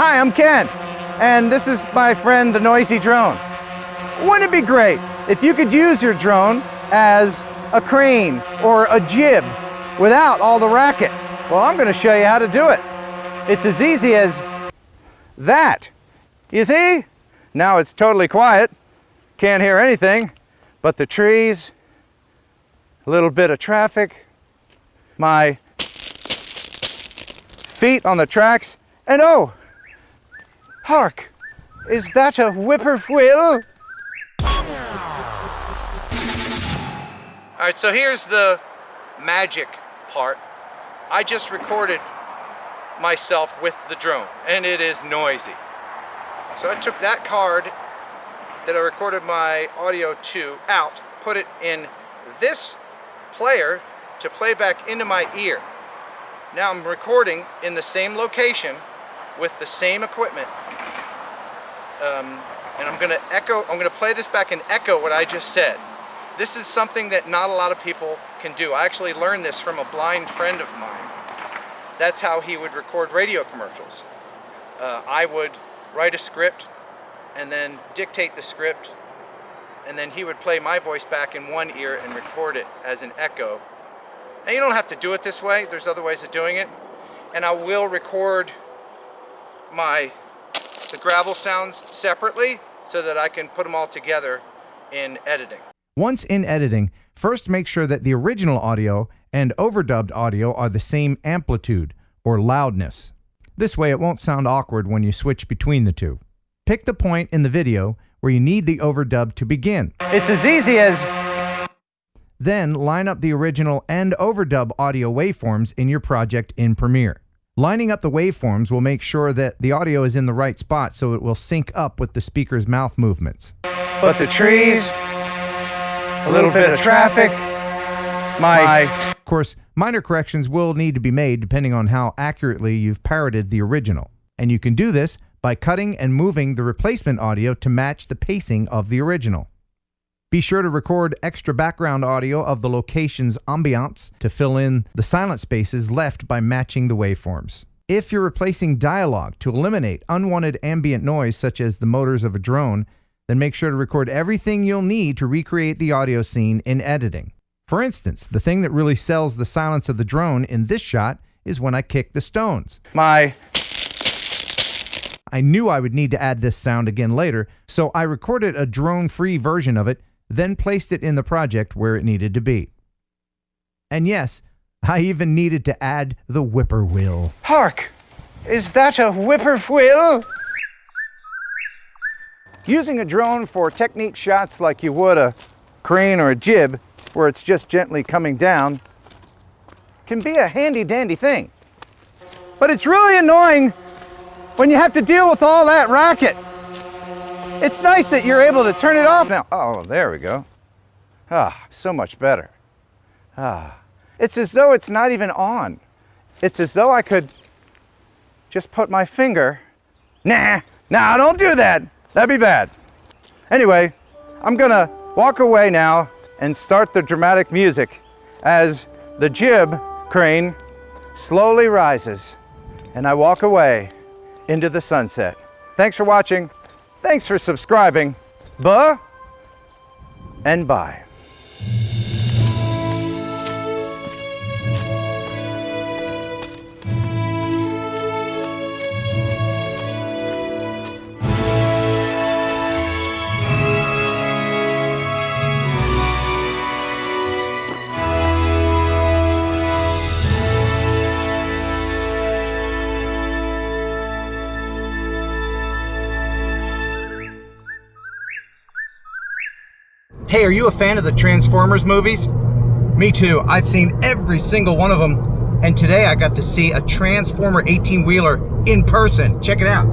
Hi, I'm Ken, and this is my friend, the Noisy Drone. Wouldn't it be great if you could use your drone as a crane or a jib without all the racket? Well, I'm going to show you how to do it. It's as easy as that. You see? Now it's totally quiet. Can't hear anything but the trees, a little bit of traffic, my feet on the tracks, and oh, hark, is that a whippoorwill? All right, so here's the magic part. I just recorded myself with the drone, and it is noisy. So I took that card that I recorded my audio to out, put it in this player to play back into my ear. Now I'm recording in the same location with the same equipment, and I'm gonna play this back and echo what I just said. This is something that not a lot of people can do. I actually learned this from a blind friend of mine. That's how he would record radio commercials. I would write a script and then dictate the script, and then he would play my voice back in one ear and record it as an echo. Now you don't have to do it this way, there's other ways of doing it. And I will record the gravel sounds separately so that I can put them all together in editing. Once in editing, first make sure that the original audio and overdubbed audio are the same amplitude or loudness. This way it won't sound awkward when you switch between the two. Pick the point in the video where you need the overdub to begin. It's as easy as... Then line up the original and overdub audio waveforms in your project in Premiere. Lining up the waveforms will make sure that the audio is in the right spot so it will sync up with the speaker's mouth movements. But the trees, a little bit of traffic, Of course, minor corrections will need to be made depending on how accurately you've parroted the original. And you can do this by cutting and moving the replacement audio to match the pacing of the original. Be sure to record extra background audio of the location's ambiance to fill in the silent spaces left by matching the waveforms. If you're replacing dialogue to eliminate unwanted ambient noise such as the motors of a drone, then make sure to record everything you'll need to recreate the audio scene in editing. For instance, the thing that really sells the silence of the drone in this shot is when I kick the stones. I knew I would need to add this sound again later, so I recorded a drone-free version of it, then placed it in the project where it needed to be. And yes, I even needed to add the whippoorwill. Hark! Is that a whippoorwill? Using a drone for technique shots like you would a crane or a jib, where it's just gently coming down, can be a handy-dandy thing. But it's really annoying when you have to deal with all that racket. It's nice that you're able to turn it off now. Oh, there we go. Ah, so much better. Ah, it's as though it's not even on. It's as though I could just put my finger. Nah, don't do that. That'd be bad. Anyway, I'm gonna walk away now and start the dramatic music as the jib crane slowly rises and I walk away into the sunset. Thanks for watching. Thanks for subscribing. Buh and bye. Hey, are you a fan of the Transformers movies? Me too. I've seen every single one of them. And today I got to see a Transformer 18-wheeler in person. Check it out.